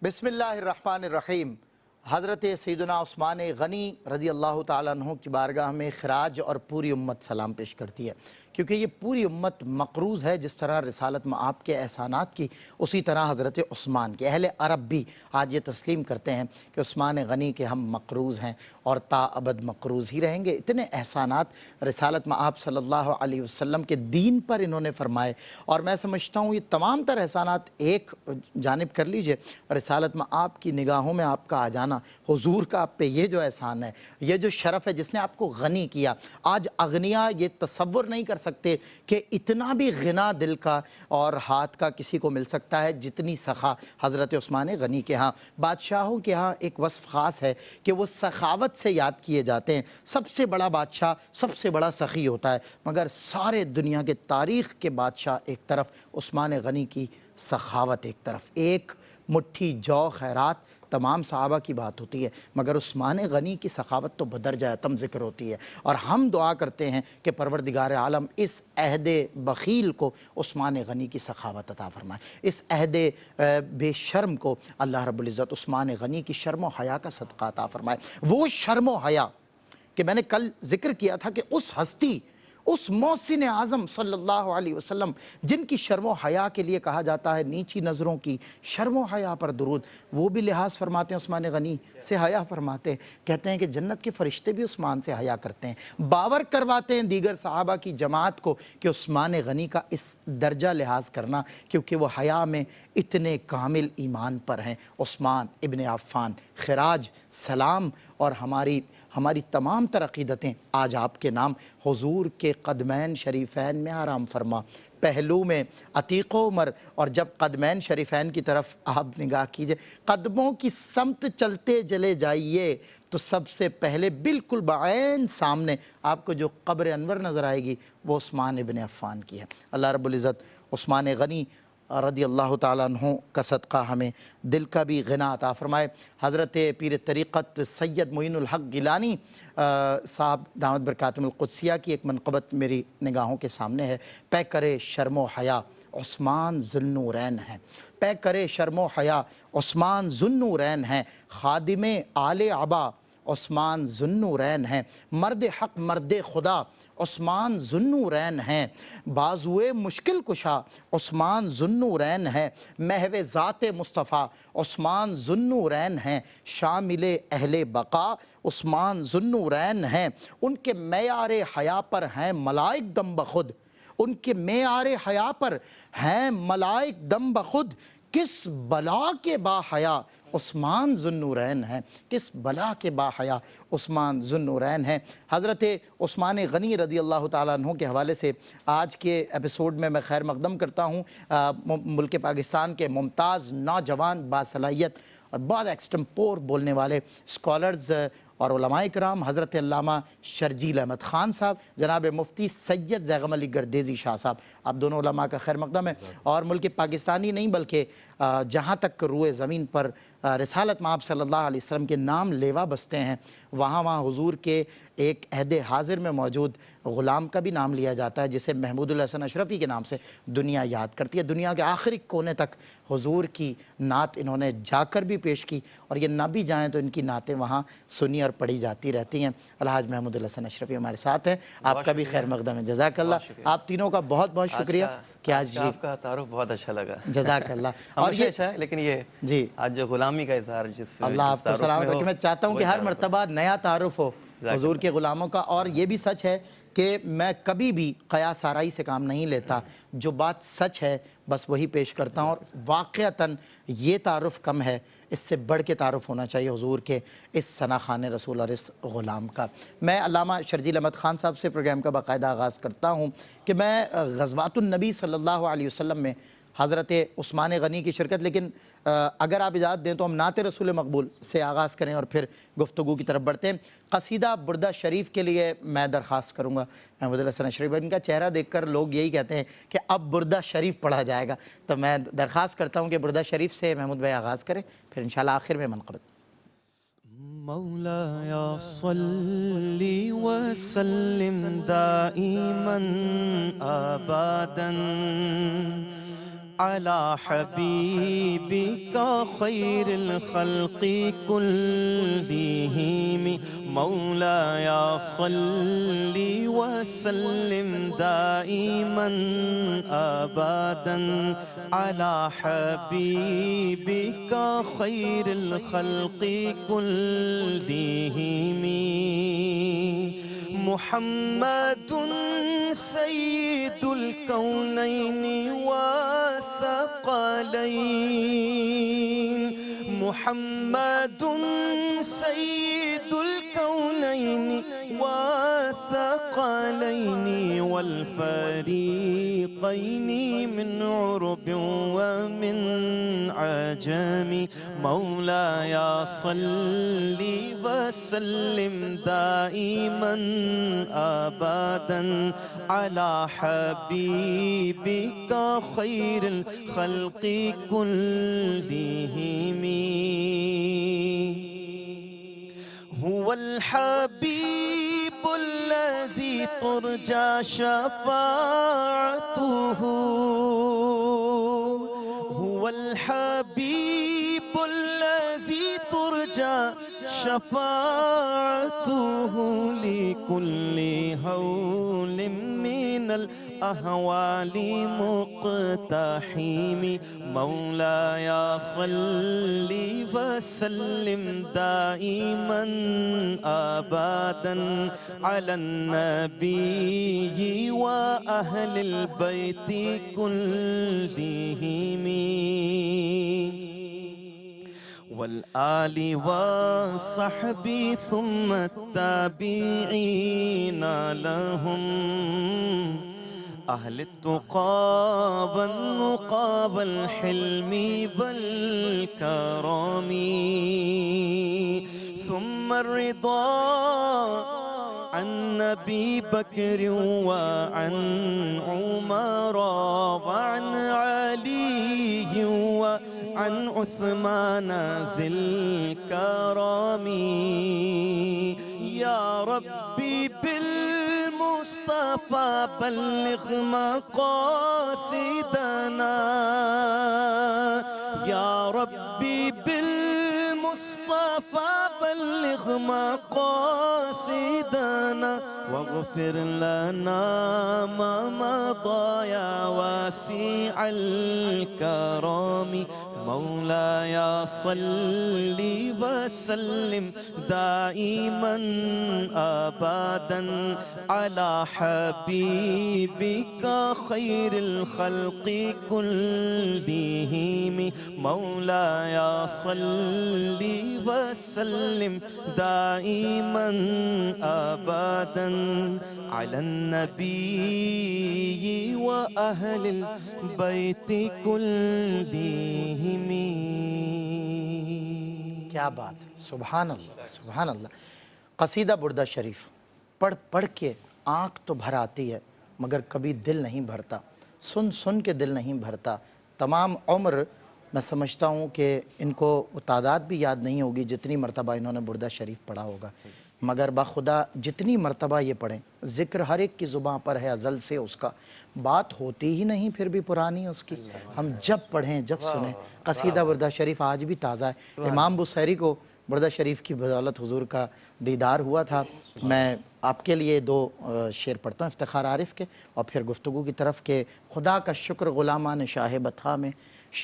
بسم اللہ الرحمن الرحیم۔ حضرت سیدنا عثمان غنی رضی اللہ تعالیٰ عنہ کی بارگاہ میں خراج اور پوری امت سلام پیش کرتی ہے، کیونکہ یہ پوری امت مقروض ہے جس طرح رسالت میں آپ کے احسانات کی، اسی طرح حضرت عثمان کے اہل عرب بھی آج یہ تسلیم کرتے ہیں کہ عثمان غنی کے ہم مقروض ہیں اور تا ابد مقروض ہی رہیں گے۔ اتنے احسانات رسالت میں آپ صلی اللہ علیہ وسلم کے دین پر انہوں نے فرمائے، اور میں سمجھتا ہوں یہ تمام تر احسانات ایک جانب کر لیجئے، رسالت میں آپ کی نگاہوں میں آپ کا آ جانا، حضور کا آپ پہ یہ جو احسان ہے، یہ جو شرف ہے جس نے آپ کو غنی کیا۔ آج اغنیاء یہ تصور نہیں کر سکتے کہ اتنا بھی غنا دل کا اور ہاتھ کا کسی کو مل سکتا ہے جتنی سخا حضرت عثمان غنی کے ہاں۔ بادشاہوں کے ہاں ایک وصف خاص ہے کہ وہ سخاوت سے یاد کیے جاتے ہیں۔ سب سے بڑا بادشاہ سب سے بڑا سخی ہوتا ہے، مگر سارے دنیا کے تاریخ کے بادشاہ ایک طرف، عثمان غنی کی سخاوت ایک طرف۔ ایک مٹھی جو خیرات تمام صحابہ کی بات ہوتی ہے، مگر عثمان غنی کی سخاوت تو بدرجہ اتم ذکر ہوتی ہے، اور ہم دعا کرتے ہیں کہ پروردگار عالم اس عہد بخیل کو عثمان غنی کی سخاوت عطا فرمائے، اس عہد بے شرم کو اللہ رب العزت عثمان غنی کی شرم و حیا کا صدقہ عطا فرمائے۔ وہ شرم و حیا کہ میں نے کل ذکر کیا تھا کہ اس ہستی، اس محسن اعظم صلی اللہ علیہ وسلم جن کی شرم و حیا کے لیے کہا جاتا ہے نیچی نظروں کی شرم و حیا پر درود، وہ بھی لحاظ فرماتے ہیں عثمان غنی سے، حیا فرماتے ہیں، کہتے ہیں کہ جنت کے فرشتے بھی عثمان سے حیا کرتے ہیں، باور کرواتے ہیں دیگر صحابہ کی جماعت کو کہ عثمان غنی کا اس درجہ لحاظ کرنا، کیونکہ وہ حیا میں اتنے کامل ایمان پر ہیں۔ عثمان ابن عفان، خراج، سلام اور ہماری تمام تر عقیدتیں آج آپ کے نام حضور کے قدمین شریفین میں آرام فرما، پہلو میں عتیق و عمر، اور جب قدمین شریفین کی طرف آپ نگاہ کیجئے، قدموں کی سمت چلتے چلے جائیے تو سب سے پہلے بالکل بعین سامنے آپ کو جو قبر انور نظر آئے گی وہ عثمان ابن عفان کی ہے۔ اللہ رب العزت عثمان غنی رضی اللہ تعالیٰ عنہ کا صدقہ ہمیں دل کا بھی غنا عطا فرمائے۔ حضرت پیر طریقت سید معین الحق گیلانی صاحب دامت برکاتہم القدسیہ کی ایک منقبت میری نگاہوں کے سامنے ہے، پے کرے شرم و حیا عثمان ذوالنورین ہیں، پے کرے شرم و حیا عثمان ذوالنورین ہیں، خادم آل عبا عثمان ذوالنورین ہیں، مرد حق مرد خدا عثمان ذوالنورین ہیں، بازوئے مشکل کشا عثمان ذوالنورین ہیں، محو ذات مصطفیٰ عثمان ذوالنورین ہیں، شامل اہل بقا عثمان ذوالنورین ہیں، ان کے معیار حیا پر ہیں ملائک دم بخود، ان کے معیار حیا پر ہیں ملائک دم بخود، کس بلا کے با حیا عثمان ذوالنورین ہیں، کس بلا کے با حیا عثمان ذوالنورین ہیں۔ حضرت عثمان غنی رضی اللہ تعالیٰ عنہ کے حوالے سے آج کے ایپیسوڈ میں خیر مقدم کرتا ہوں ملک پاکستان کے ممتاز نوجوان باصلاحیت اور بہت ایکسٹمپور بولنے والے اسکالرز اور علماء کرام حضرت علامہ شرجیل احمد خان صاحب، جناب مفتی سید زیغم علی گردیزی شاہ صاحب، آپ دونوں علماء کا خیر مقدم ہے، اور ملک پاکستانی نہیں بلکہ جہاں تک روئے زمین پر رسالت مآب صلی اللہ علیہ وسلم کے نام لیوا بستے ہیں، وہاں حضور کے ایک عہد حاضر میں موجود غلام کا بھی نام لیا جاتا ہے جسے محمود الحسن اشرفی کے نام سے دنیا یاد کرتی ہے۔ دنیا کے آخری کونے تک حضور کی نعت انہوں نے جا کر بھی پیش کی، اور یہ نہ بھی جائیں تو ان کی نعتیں وہاں سنی اور پڑھی جاتی رہتی ہیں۔ الحاج محمود الحسن اشرفی ہمارے ساتھ ہیں، آپ کا بھی خیر مقدم ہے، جزاک اللہ۔ آپ تینوں کا بہت بہت شکریہ کہ آج آپ کا تعارف بہت اچھا لگا، جزاک اللہ۔ اور یہ اچھا ہے، لیکن یہ جی آج جو غلامی کا اظہار اللہ آپ کو سلامت رکھے، میں چاہتا ہوں کہ ہر مرتبہ نیا تعارف ہو حضور کے غلاموں کا، اور یہ بھی سچ ہے کہ میں کبھی بھی قیاس آرائی سے کام نہیں لیتا، جو بات سچ ہے بس وہی پیش کرتا ہوں، اور واقعتاً یہ تعارف کم ہے، اس سے بڑھ کے تعارف ہونا چاہیے حضور کے اس ثنا خوان رسول اور اس غلام کا۔ میں علامہ شرجیل احمد خان صاحب سے پروگرام کا باقاعدہ آغاز کرتا ہوں کہ میں غزوات النبی صلی اللہ علیہ وسلم میں حضرت عثمان غنی کی شرکت، لیکن اگر آپ اجازت دیں تو ہم نعت رسول مقبول سے آغاز کریں اور پھر گفتگو کی طرف بڑھتے ہیں۔ قصیدہ بردہ شریف کے لیے میں درخواست کروں گا محمود الحسن اشرفی، ان کا چہرہ دیکھ کر لوگ یہی کہتے ہیں کہ اب بردہ شریف پڑھا جائے گا، تو میں درخواست کرتا ہوں کہ بردہ شریف سے محمود بھائی آغاز کریں، پھر انشاءاللہ آخر میں منقبت۔ مولاي صل وسلم دائما ابدا على حبيبك خير الخلق كلهم مولاي صل وسلم دائما أبدا على حبيبك خير الخلق كلهم محمد سيد الكونين والثقلين محمد سيد الكونين والثقلين والفريقين من عرب ومن عجم مولاي صل وسلم دائما أبدا على حبيبك خير الخلق كلهم هو الحبيب الذي ترجى شفاعته هو الحبيب الذي ترجى شفاعته لكل هول من الأهوال مقتحم مولاي صل وسلم دائما أبدا على النبي وأهل البيت كلهم والآل والصحب ثم التابعين لهم أهل التقى والنقى والحلم والكرم ثم الرضا عن أبي بكر وعن عمر وعن علي وعن عثمان ذي الكرم يا ربي بالمصطفى بلغ مقاصدنا يا ربي بالمصطفى بلغ مقاصدنا واغفر لنا ما مضى يا واسع الكرم مولاي صل وسلم دائما أبدا على حبيبك خير الخلق كلهم مولاي صل وسلم دائما أبدا على النبي وأهل البيت كلهم کیا بات ہے، سبحان اللہ سبحان اللہ۔ قصیدہ بردہ شریف پڑھ پڑھ کے آنکھ تو بھر آتی ہے مگر کبھی دل نہیں بھرتا، سن سن کے دل نہیں بھرتا۔ تمام عمر میں سمجھتا ہوں کہ ان کو وہ تعداد بھی یاد نہیں ہوگی جتنی مرتبہ انہوں نے بردہ شریف پڑھا ہوگا، مگر بخدا جتنی مرتبہ یہ پڑھیں ذکر ہر ایک کی زباں پر ہے ازل سے اس کا، بات ہوتی ہی نہیں پھر بھی پرانی اس کی، ہم جب پڑھیں جب سنیں۔ قصیدہ بردہ شریف آج بھی تازہ ہے۔ امام بصیری کو بردہ شریف کی بدولت حضور کا دیدار ہوا تھا۔ میں آپ کے لیے دو شعر پڑھتا ہوں افتخار عارف کے اور پھر گفتگو کی طرف کہ خدا کا شکر غلامان شاہ بطحا میں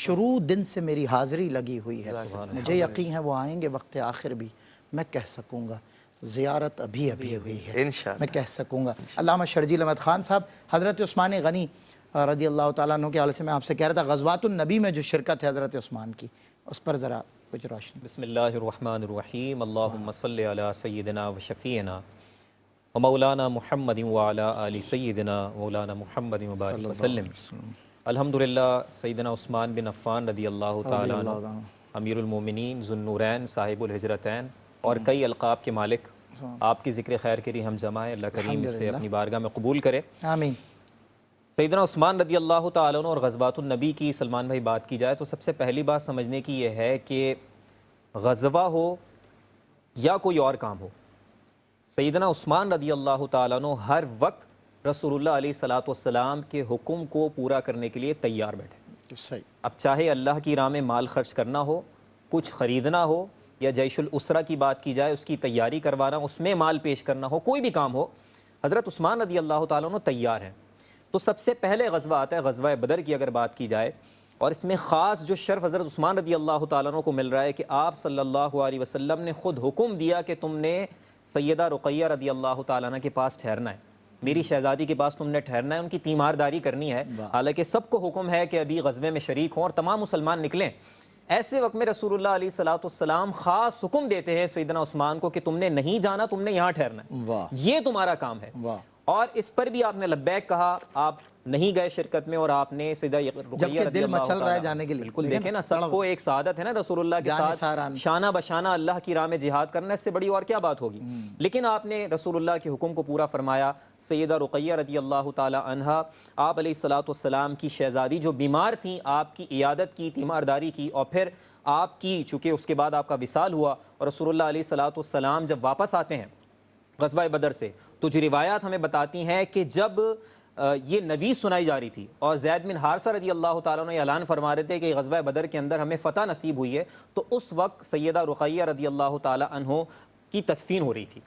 شروع دن سے میری حاضری لگی ہوئی ہے، مجھے یقین ہے وہ آئیں گے وقت آخر بھی، میں کہہ سکوں گا زیارت ابھی ابھی ہوئی ہے، انشاءاللہ میں کہہ سکوں گا۔ علامہ شرجیل احمد خان صاحب، حضرت عثمان غنی رضی اللہ تعالیٰ عنہ کے حوالے سے میں آپ سے کہہ رہا تھا غزوات النبی میں جو شرکت ہے حضرت عثمان کی، اس پر ذرا کچھ روشنی۔ بسم اللہ الرحمن الرحیم اللہم صلی علی سیدنا و شفیعنا و مولانا محمد وعلی آل سیدنا مولانا محمد مبارک وسلم۔ الحمدللہ سیدنا عثمان بن عفان رضی اللہ تعالیٰ عنہ امیر المومنین ذو النورین صاحب الحجرتین اور کئی القاب کے مالک، آپ کی ذکر خیر کے لیے ہم جمع ہیں، اللہ کریم اسے اپنی بارگاہ میں قبول کرے، آمین۔ سیدنا عثمان رضی اللہ تعالیٰ عنہ اور غزوات النبی کی سلمان بھائی بات کی جائے تو سب سے پہلی بات سمجھنے کی یہ ہے کہ غزوہ ہو یا کوئی اور کام ہو، سیدنا عثمان رضی اللہ تعالیٰ عنہ ہر وقت رسول اللہ علیہ الصلوۃ والسلام کے حکم کو پورا کرنے کے لیے تیار بیٹھے۔ صحیح. اب چاہے اللہ کی راہ میں مال خرچ کرنا ہو، کچھ خریدنا ہو، یا جیش الاسرہ کی بات کی جائے اس کی تیاری کروانا، اس میں مال پیش کرنا ہو، کوئی بھی کام ہو، حضرت عثمان رضی اللہ تعالیٰ عنہ تیار ہیں. تو سب سے پہلے غزوہ آتا ہے غزوہ بدر کی اگر بات کی جائے، اور اس میں خاص جو شرف حضرت عثمان رضی اللہ تعالیٰ عنہ کو مل رہا ہے کہ آپ صلی اللہ علیہ وسلم نے خود حکم دیا کہ تم نے سیدہ رقیہ رضی اللہ تعالیٰ عنہ کے پاس ٹھہرنا ہے، میری شہزادی کے پاس تم نے ٹھہرنا ہے، ان کی تیمارداری کرنی ہے. حالانکہ سب کو حکم ہے کہ ابھی غزوے میں شریک ہوں اور تمام مسلمان نکلیں. ایسے وقت میں رسول اللہ علیہ الصلوۃ والسلام خاص حکم دیتے ہیں سیدنا عثمان کو کہ تم نے نہیں جانا، تم نے یہاں ٹھہرنا ہے، یہ تمہارا کام ہے. اور اس پر بھی آپ نے لبیک کہا، آپ نہیں گئے شرکت میں، اور آپ نے سیدہ رقیہ رضی اللہ مچل رہا ہے تعالیٰ جانے کے لیے. بالکل دیکھیں نا، سب کو ایک سعادت ہے نا رسول اللہ کے ساتھ شانہ بشانہ اللہ کی راہ میں جہاد کرنا، اس سے بڑی اور کیا بات ہوگی. لیکن آپ نے رسول اللہ کے حکم کو پورا فرمایا. سیدہ رقیہ رضی اللہ تعالی عنہا آپ علیہ الصلوۃ والسلام کی شہزادی جو بیمار تھیں، آپ کی عیادت کی، تیمارداری کی، اور پھر آپ کی چونکہ اس کے بعد آپ کا وصال ہوا، اور رسول اللہ علیہ الصلوۃ والسلام جب واپس آتے ہیں غزوہ بدر سے، تو جو روایات ہمیں بتاتی ہیں کہ جب یہ نویس سنائی جا رہی تھی اور زید بن حارثہ رضی اللہ تعالیٰ نے اعلان فرما رہے تھے کہ غزوہ بدر کے اندر ہمیں فتح نصیب ہوئی ہے، تو اس وقت سیدہ رقیہ رضی اللہ تعالیٰ عنہ کی تدفین ہو رہی تھی.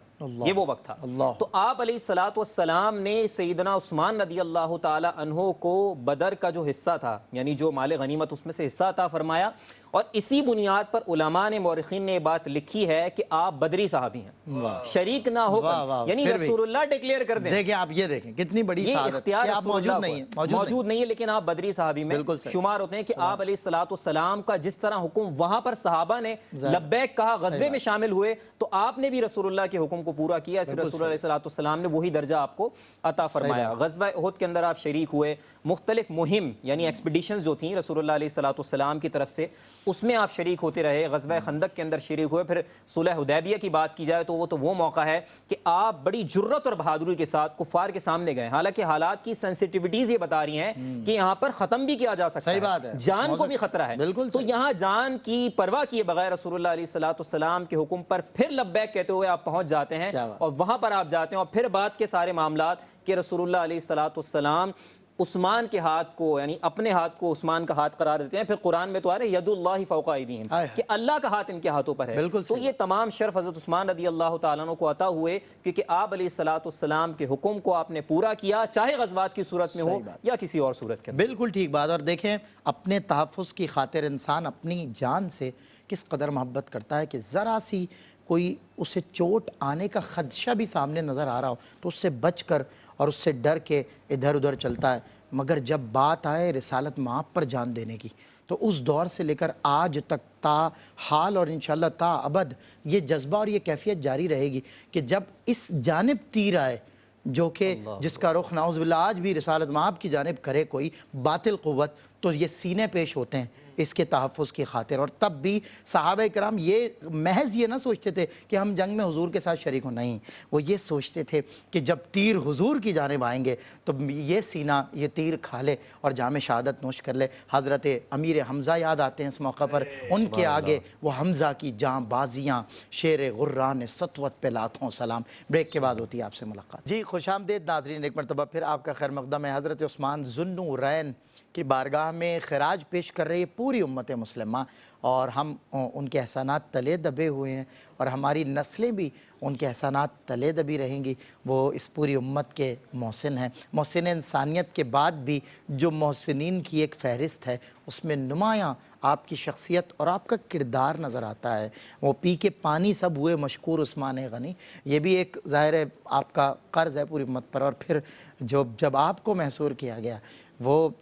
یہ وہ وقت تھا. تو آپ علیہ الصلوۃ والسلام نے سیدنا عثمان رضی اللہ تعالی عنہ کو بدر کا جو حصہ تھا، یعنی جو مال غنیمت، اس میں سے حصہ عطا فرمایا. اور اسی بنیاد پر علماء نے، مورخین نے یہ بات لکھی ہے کہ آپ بدری صحابی ہیں، شریک نہ ہو کر، یعنی رسول اللہ ڈکلیئر کر دیں. دیکھیں آپ یہ دیکھیں کتنی بڑی سعادت کہ آپ موجود نہیں ہیں، لیکن آپ بدری صحابی میں شمار ہوتے ہیں کہ آپ علیہ الصلوۃ والسلام کا جس طرح حکم وہاں پر صحابہ نے لبیک کہا، غزوے میں شامل ہوئے، تو آپ نے بھی رسول اللہ کے حکم کو پورا کیا. رسول اللہ علیہ الصلوۃ والسلام نے وہی درجہ آپ کو عطا فرمایا. غزوہ احد کے اندر آپ شریک ہوئے، مختلف مہم یعنی ایکسپیڈیشنز جو تھیں رسول اللہ علیہ الصلوۃ والسلام کی طرف سے، اس میں آپ شریک ہوتے رہے. غزوہ خندق کے اندر شریک ہوئے. پھر صلح حدیبیہ کی بات کی جائے تو وہ موقع ہے کہ آپ بڑی جرت اور بہادری کے ساتھ کفار کے سامنے گئے. حالانکہ حالات کی سینسٹیوٹیز یہ بتا رہی ہیں کہ یہاں پر ختم بھی کیا جا سکتا ہے، جان کو بھی خطرہ ہے. تو یہاں جان کی پرواہ کیے بغیر رسول اللہ علیہ الصلوۃ والسلام کے حکم پر پھر لبیک کہتے ہوئے آپ پہنچ جاتے ہیں، اور وہاں پر آپ جاتے ہیں. اور پھر بات کے سارے معاملات کہ رسول اللہ علیہ الصلوۃ والسلام عثمان کے ہاتھ کو، یعنی اپنے ہاتھ کو عثمان کا ہاتھ قرار دیتے ہیں. پھر قرآن میں تو آ رہے ید اللہ فوق ایدیہم، کہ اللہ کا ہاتھ ان کے ہاتھوں پر ہے. تو یہ تمام شرف حضرت عثمان رضی اللہ تعالیٰ عنہ کو عطا ہوئے کیونکہ آپ علیہ الصلوۃ والسلام کے حکم کو آپ نے پورا کیا، چاہے غزوات کی صورت میں ہو یا کسی اور صورت کے اندر. بالکل ٹھیک بات. اور دیکھیں اپنے تحفظ کی خاطر انسان اپنی جان سے کس قدر محبت کرتا ہے کہ ذرا سی کوئی اسے چوٹ آنے کا خدشہ بھی سامنے نظر آ رہا ہو تو اس سے بچ کر اور اس سے ڈر کے ادھر ادھر چلتا ہے. مگر جب بات آئے رسالت مآب پر جان دینے کی تو اس دور سے لے کر آج تک تا حال اور انشاءاللہ تا ابد یہ جذبہ اور یہ کیفیت جاری رہے گی کہ جب اس جانب تیر آئے جو کہ جس کا رخ نعوذ باللہ آج بھی رسالت مآب کی جانب کرے کوئی باطل قوت، تو یہ سینے پیش ہوتے ہیں اس کے تحفظ کی خاطر. اور تب بھی صحابہ کرام یہ محض یہ نہ سوچتے تھے کہ ہم جنگ میں حضور کے ساتھ شریک ہوں، نہیں، وہ یہ سوچتے تھے کہ جب تیر حضور کی جانب آئیں گے تو یہ سینہ یہ تیر کھا لے اور جام شہادت نوش کر لے. حضرت امیر حمزہ یاد آتے ہیں اس موقع پر، ان کے آگے وہ حمزہ کی جاں بازیاں، شیر غران سطوت پہ لاتوں سلام. بریک کے بعد ہوتی ہے آپ سے ملاقات. جی خوش آمدید ناظرین، ایک مرتبہ پھر آپ کا خیر مقدم ہے. حضرت عثمان ذوالنورین کی بارگاہ میں خراج پیش کر رہی ہے پوری امت مسلمہ، اور ہم ان کے احسانات تلے دبے ہوئے ہیں اور ہماری نسلیں بھی ان کے احسانات تلے دبی رہیں گی. وہ اس پوری امت کے محسن ہیں. محسن انسانیت کے بعد بھی جو محسنین کی ایک فہرست ہے اس میں نمایاں آپ کی شخصیت اور آپ کا کردار نظر آتا ہے. وہ پی کے پانی سب ہوئے مشکور عثمان غنی، یہ بھی ایک ظاہر ہے آپ کا قرض ہے پوری امت پر. اور پھر جب آپ کو محصور کیا گیا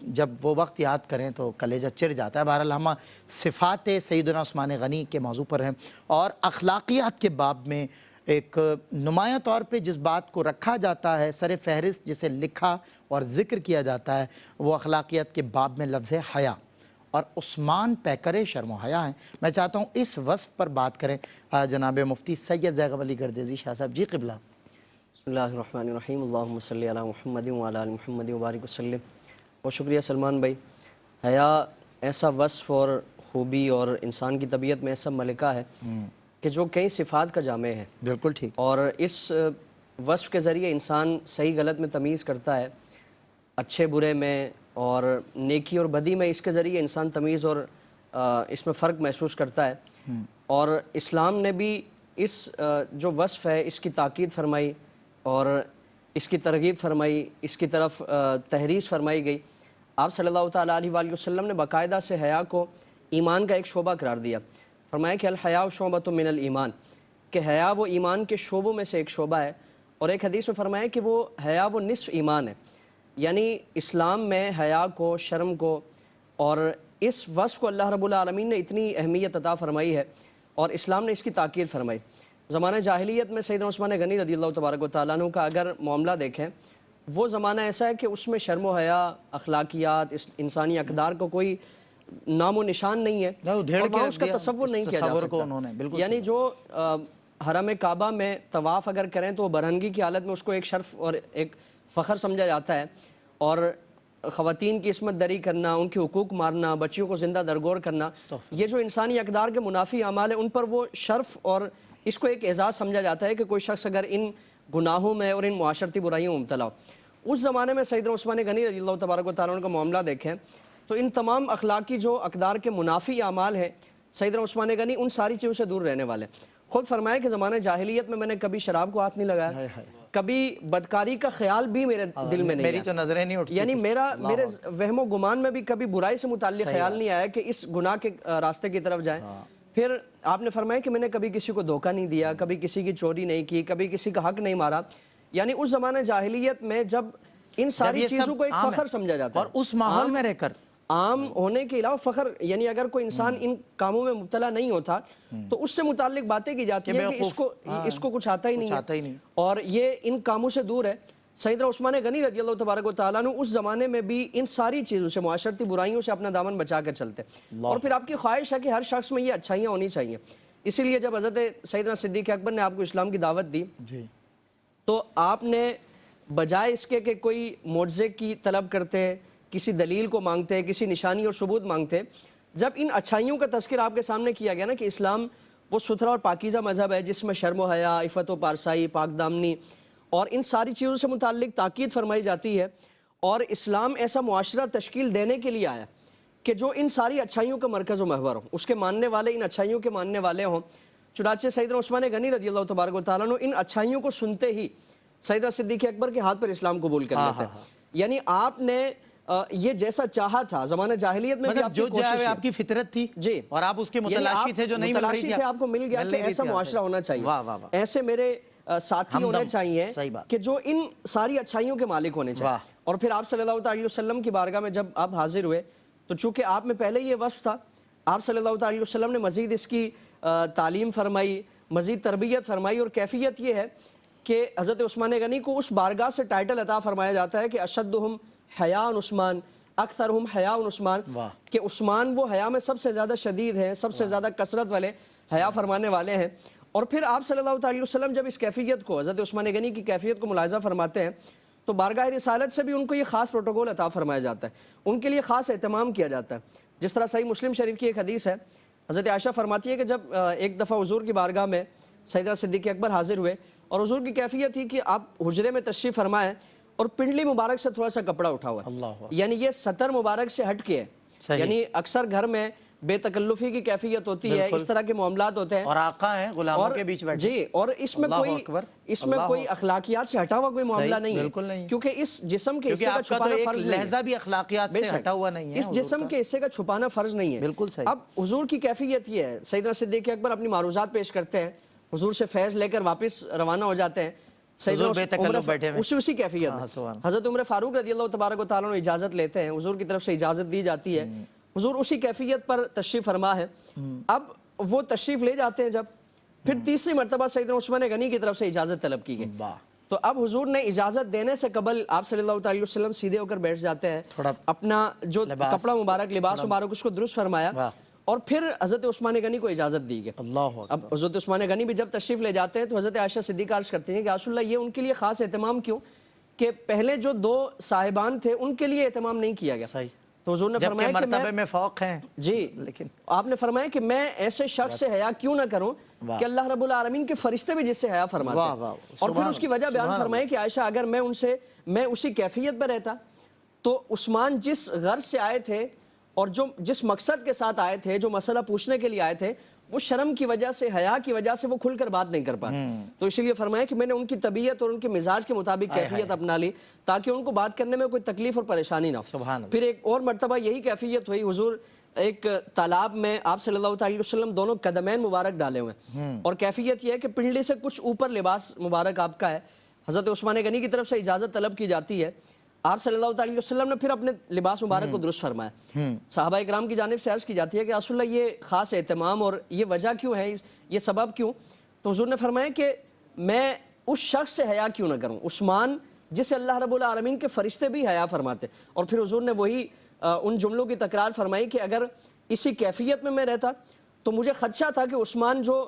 جب وہ وقت یاد کریں تو کلیجہ چر جاتا ہے. بہرحال ہم صفات سیدنا عثمان غنی کے موضوع پر ہیں اور اخلاقیات کے باب میں ایک نمایاں طور پہ جس بات کو رکھا جاتا ہے سر فہرست جسے لکھا اور ذکر کیا جاتا ہے وہ اخلاقیات کے باب میں لفظ حیا، اور عثمان پیکر شرم و حیا ہیں. میں چاہتا ہوں اس وصف پر بات کریں جناب مفتی سید زیغب علی گردیزی شاہ صاحب. جی قبلہ. بسم اللہ الرحمن الرحیم. اللہم صلی علی محمد وعلی آل محمد وبارک وسلم. بہت شکریہ سلمان بھائی. حیا ایسا وصف اور خوبی اور انسان کی طبیعت میں ایسا ملکہ ہے کہ جو کئی صفات کا جامع ہے. بالکل ٹھیک. اور اس وصف کے ذریعے انسان صحیح غلط میں تمیز کرتا ہے. اچھے برے میں اور نیکی اور بدی میں اس کے ذریعے انسان تمیز اور اس میں فرق محسوس کرتا ہے. اور اسلام نے بھی اس جو وصف ہے اس کی تاکید فرمائی اور اس کی ترغیب فرمائی, اس کی طرف تحریض فرمائی گئی. آپ صلی اللہ تعالیٰ علیہ وآلہ وسلم نے باقاعدہ سے حیا کو ایمان کا ایک شعبہ قرار دیا. فرمایا کہ الحیاء شعبۃ من الایمان, کہ حیا وہ ایمان کے شعبوں میں سے ایک شعبہ ہے. اور ایک حدیث میں فرمایا کہ وہ حیا وہ نصف ایمان ہے. یعنی اسلام میں حیا کو, شرم کو اور اس وصف کو اللہ رب العالمین نے اتنی اہمیت عطا فرمائی ہے اور اسلام نے اس کی تاکید فرمائی. زمانہ جاہلیت میں سیدنا عثمان غنی رضی اللہ تبارک و تعالیٰ عنہ کا اگر معاملہ دیکھیں, وہ زمانہ ایسا ہے کہ اس میں شرم و حیا, اخلاقیات, انسانی اقدار کو کوئی نام و نشان نہیں ہے, اور وہاں اس کا تصور نہیں کیا جا سکتا. یعنی جو حرم کعبہ میں طواف اگر کریں تو برہنگی کی حالت میں اس کو ایک شرف اور ایک فخر سمجھا جاتا ہے, اور خواتین کی عصمت دری کرنا, ان کے حقوق مارنا, بچیوں کو زندہ درگور کرنا, یہ جو انسانی اقدار کے منافی اعمال ہیں ان پر وہ شرف اور اس کو ایک اعزاز سمجھا جاتا ہے کہ کوئی شخص اگر ان گناہوں میں اور ان معاشرتی برائیوں میں مبتلا ہو. اس زمانے میں سیدنا عثمان غنی رضی اللہ تبارک و تعالیٰ عنہ کا معاملہ دیکھیں تو ان تمام اخلاقی جو اقدار کے منافی اعمال ہیں, سیدنا عثمان غنی ان ساری چیزوں سے دور رہنے والے. خود فرمایا کہ زمانہ جاہلیت میں نے کبھی شراب کو ہاتھ نہیں لگایا, کبھی بدکاری کا خیال بھی میرے دل میں نہیں میری تو نظریں نہیں اٹھتی, یعنی میرے وہم و گمان میں بھی کبھی برائی سے متعلق خیال نہیں آیا کہ اس گناہ کے راستے کی طرف جائیں. پھر آپ نے فرمایا کہ میں نے کبھی کسی کو دھوکہ نہیں دیا, کبھی کسی کی چوری نہیں کی, کبھی کسی کا حق نہیں مارا. یعنی اس زمانہ جاہلیت میں جب ان ساری چیزوں کو ایک فخر سمجھا جاتا ہے, اور اس ماحول میں رہ کر عام ہونے کے علاوہ فخر, یعنی اگر کوئی انسان ان کاموں میں مبتلا نہیں ہوتا تو اس سے متعلق باتیں کی جاتی ہیں کہ اس کو کچھ آتا ہی نہیں ہے اور یہ ان کاموں سے دور ہے. سیدنا عثمان غنی رضی اللہ تبارک و تعالیٰ عنہ اس زمانے میں بھی ان ساری چیزوں سے, معاشرتی برائیوں سے اپنا دامن بچا کر چلتے. اور پھر آپ کی خواہش ہے کہ ہر شخص میں یہ اچھائیاں ہونی چاہیے. اسی لیے جب حضرت سیدنا صدیق اکبر نے آپ کو اسلام کی دعوت دی تو آپ نے بجائے اس کے کہ کوئی معجزے کی طلب کرتے, کسی دلیل کو مانگتے, کسی نشانی اور ثبوت مانگتے, جب ان اچھائیوں کا تذکر آپ کے سامنے کیا گیا نا کہ اسلام وہ ستھرا اور پاکیزہ مذہب ہے جس میں شرم و حیا, عفت و پارسائی, پاک دامنی اور ان ساری چیزوں سے متعلق تاکید فرمائی جاتی ہے, اور اسلام ایسا معاشرہ تشکیل دینے کے لیے آیا کہ جو ان ساری اچھائیوں کا مرکز و محور ہو, اس کے ماننے والے ان اچھائیوں کے ماننے والے ہوں. چنانچہ سیدنا عثمان غنی رضی اللہ تبارک و تعالیٰ عنہ ان اچھائیوں کو سنتے ہی سیدنا صدیق اکبر کے ہاتھ پر اسلام قبول کر لیتے. یعنی آپ نے یہ جیسا چاہا تھا زمانہ جاہلیت میں, مطلب جو جائے آپ کی فطرت تھی جی, اور آپ اس کے متلاشی تھے, جو نہیں مل رہی تھی آپ کو مل گیا کہ ایسا معاشرہ ہونا چاہیے, ایسے میرے ساتھی ہونے چاہیے کہ جو ان ساری اچھائیوں کے مالک ہونے چاہیے. اور پھر آپ صلی اللہ علیہ وسلم کی بارگاہ میں جب آپ حاضر ہوئے تو چونکہ آپ میں پہلے یہ وصف تھا, آپ صلی اللہ علیہ وسلم نے مزید اس کی تعلیم فرمائی, مزید تربیت فرمائی, اور کیفیت یہ ہے کہ حضرت عثمان غنی کو اس بارگاہ سے ٹائٹل عطا فرمایا جاتا ہے کہ اشدہم حیاء عثمان اکثرہم حیاء عثمان, کہ عثمان وہ حیا میں سب سے زیادہ شدید ہیں, سب سے زیادہ کثرت والے حیا فرمانے والے ہیں. اور پھر آپ صلی اللہ علیہ وسلم جب اس کیفیت کو, حضرت عثمان غنی کی کیفیت کو ملاحظہ فرماتے ہیں تو بارگاہ رسالت سے بھی ان کو یہ خاص پروٹوکول عطا فرمایا جاتا ہے, ان کے لیے خاص اہتمام کیا جاتا ہے. جس طرح صحیح مسلم شریف کی ایک حدیث ہے, حضرت عائشہ فرماتی ہے کہ جب ایک دفعہ حضور کی بارگاہ میں سیدنا صدیق اکبر حاضر ہوئے اور حضور کی کیفیت تھی کہ آپ حجرے میں تشریف فرمائیں اور پنڈلی مبارک سے تھوڑا سا کپڑا اٹھا ہوا ہے, یعنی یہ سطر مبارک سے ہٹ کے ہے. یعنی اکثر گھر میں بے تکلفی کی کیفیت ہوتی ہے, اس طرح کے معاملات ہوتے ہیں, اور آقا ہیں غلاموں کے بیچ بیٹھے جی, اور اس میں کوئی اخلاقیات سے ہٹا ہوا کوئی معاملہ نہیں ہے, کیونکہ اس جسم کے حصے کا چھپانا فرض نہیں ہے, لہجہ بھی اخلاقیات سے ہٹا ہوا نہیں ہے, اس جسم کے حصے کا چھپانا فرض نہیں ہے. بالکل صحیح. اب حضور کی کیفیت یہ ہے, سیدنا صدیق اکبر اپنی معروضات پیش کرتے ہیں, حضور سے فیض لے کر واپس روانہ ہو جاتے ہیں, اسی کیفیت میں حضرت عمر فاروق رضی اللہ تبارک و تعالیٰ عنہ اجازت لیتے ہیں, حضور کی طرف سے اجازت دی جاتی ہے, حضور اسی کیفیت پر تشریف فرما ہے. اب وہ تشریف لے جاتے ہیں, جب پھر تیسری مرتبہ سیدنا عثمان غنی کی طرف سے اجازت طلب کی گئی تو اب حضور نے اجازت دینے سے قبل آپ صلی اللہ علیہ وسلم سیدھے ہو کر بیٹھ جاتے ہیں, اپنا جو کپڑا مبارک, لباس مبارک, اس کو درست فرمایا, اور پھر حضرت عثمان غنی کو اجازت دی گئی. اب حضرت عثمان غنی بھی جب تشریف لے جاتے ہیں تو حضرت عائشہ صدیقہ عرض کرتی ہیں کہ رسول اللہ یہ ان کے لیے خاص اہتمام کیوں کہ پہلے جو دو صاحبان تھے ان کے لیے اہتمام نہیں کیا گیا. تو حضور نے فرمایا کہ مرتبے میں فوق ہیں جی, لیکن آپ نے فرمایا کہ میں ایسے شخص سے حیا کیوں نہ کروں کہ اللہ رب العالمین کے فرشتے بھی جس سے حیا فرماتے ہیں. اور پھر اس کی وجہ بیان فرمائے کہ عائشہ اگر میں اسی کیفیت پر رہتا تو عثمان جس غرض سے آئے تھے اور جس مقصد کے ساتھ آئے تھے، جو مسئلہ پوچھنے کے لیے آئے تھے، وہ شرم کی وجہ سے، حیا کی وجہ سے وہ کھل کر بات نہیں کر پاتے. تو اسی لیے فرمایا کہ میں نے ان کی طبیعت اور ان کے مزاج کے مطابق کیفیت اپنا لی تاکہ ان کو بات کرنے میں کوئی تکلیف اور پریشانی نہ ہو. سبحان اللہ. پھر ایک اور مرتبہ یہی کیفیت ہوئی. حضور ایک تالاب میں آپ صلی اللہ علیہ وسلم دونوں قدمین مبارک ڈالے ہوئے ہیں، اور کیفیت یہ ہے کہ پنڈلی سے کچھ اوپر لباس مبارک آپ کا ہے. حضرت عثمان غنی کی طرف سے اجازت طلب کی جاتی ہے. آپ صلی اللہ علیہ وسلم نے پھر اپنے لباس مبارک کو درست فرمایا. صحابہ اکرام کی جانب سے عرض کی جاتی ہے کہ رسول اللہ یہ خاص اہتمام اور یہ وجہ کیوں ہے، یہ سبب کیوں؟ تو حضور نے فرمایا کہ میں اس شخص سے حیا کیوں نہ کروں، عثمان جسے اللہ رب العالمین کے فرشتے بھی حیا فرماتے. اور پھر حضور نے وہی ان جملوں کی تکرار فرمائی کہ اگر اسی کیفیت میں رہتا تو مجھے خدشہ تھا کہ عثمان جو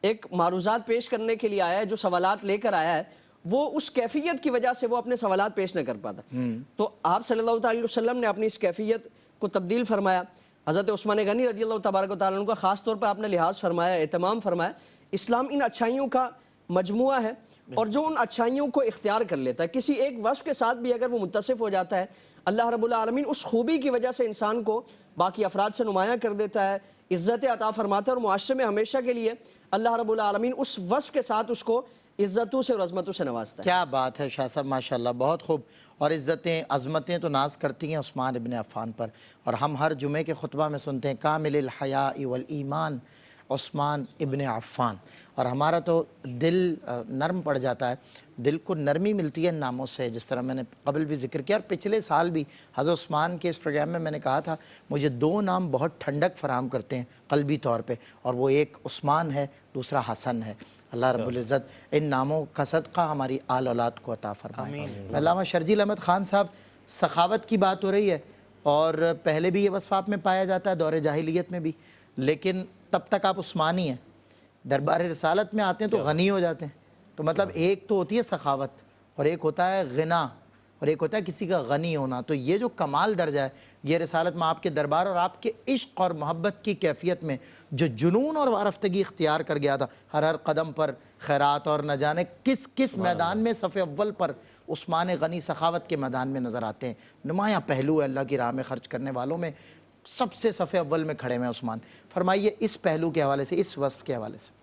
ایک معروضات پیش کرنے کے لیے آیا ہے، جو سوالات لے کر آیا ہے، وہ اس کیفیت کی وجہ سے وہ اپنے سوالات پیش نہ کر پاتا. تو آپ صلی اللہ علیہ وسلم نے اپنی اس کیفیت کو تبدیل فرمایا. حضرت عثمان غنی رضی اللہ تبارک و تعالیٰ عنہ کا خاص طور پر آپ نے لحاظ فرمایا، اہتمام فرمایا. اسلام ان اچھائیوں کا مجموعہ ہے، اور جو ان اچھائیوں کو اختیار کر لیتا ہے، کسی ایک وصف کے ساتھ بھی اگر وہ متصف ہو جاتا ہے، اللہ رب العالمین اس خوبی کی وجہ سے انسان کو باقی افراد سے نمایاں کر دیتا ہے، عزت عطا فرماتا ہے، اور معاشرے میں ہمیشہ کے لیے اللہ رب العالمین اس وصف کے ساتھ اس کو عزتوں سے اور عظمتوں سے نوازتا ہے. کیا بات ہے شاہ صاحب، ماشاءاللہ بہت خوب. اور عزتیں عظمتیں تو ناز کرتی ہیں عثمان ابن عفان پر، اور ہم ہر جمعے کے خطبہ میں سنتے ہیں کامل الحیاء والایمان عثمان ابن عفان. اور ہمارا تو دل نرم پڑ جاتا ہے، دل کو نرمی ملتی ہے ان ناموں سے، جس طرح میں نے قبل بھی ذکر کیا، اور پچھلے سال بھی حضرت عثمان کے اس پروگرام میں نے کہا تھا مجھے 2 نام بہت ٹھنڈک فراہم کرتے ہیں قلبی طور پہ، اور وہ ایک عثمان ہے، دوسرا حسن ہے. اللہ رب العزت ان ناموں کا صدقہ ہماری آل اولاد کو عطا فرمائے. علامہ شرجیل احمد خان صاحب، سخاوت کی بات ہو رہی ہے، اور پہلے بھی یہ وصف آپ میں پایا جاتا ہے، دور جاہلیت میں بھی، لیکن تب تک آپ عثمانی ہیں. دربار رسالت میں آتے ہیں تو غنی ہو جاتے ہیں. تو مطلب ایک تو ہوتی ہے سخاوت، اور ایک ہوتا ہے غنا، اور ایک ہوتا ہے کسی کا غنی ہونا. تو یہ جو کمال درجہ ہے، یہ رسالت میں آپ کے دربار اور آپ کے عشق اور محبت کی کیفیت میں جو جنون اور وارفتگی اختیار کر گیا تھا، ہر قدم پر خیرات، اور نہ جانے کس میدان میں صف اول پر عثمان غنی سخاوت کے میدان میں نظر آتے ہیں. نمایاں پہلو ہے اللہ کی راہ میں خرچ کرنے والوں میں، سب سے صف اول میں کھڑے ہیں عثمان. فرمائیے اس پہلو کے حوالے سے، اس وصف کے حوالے سے.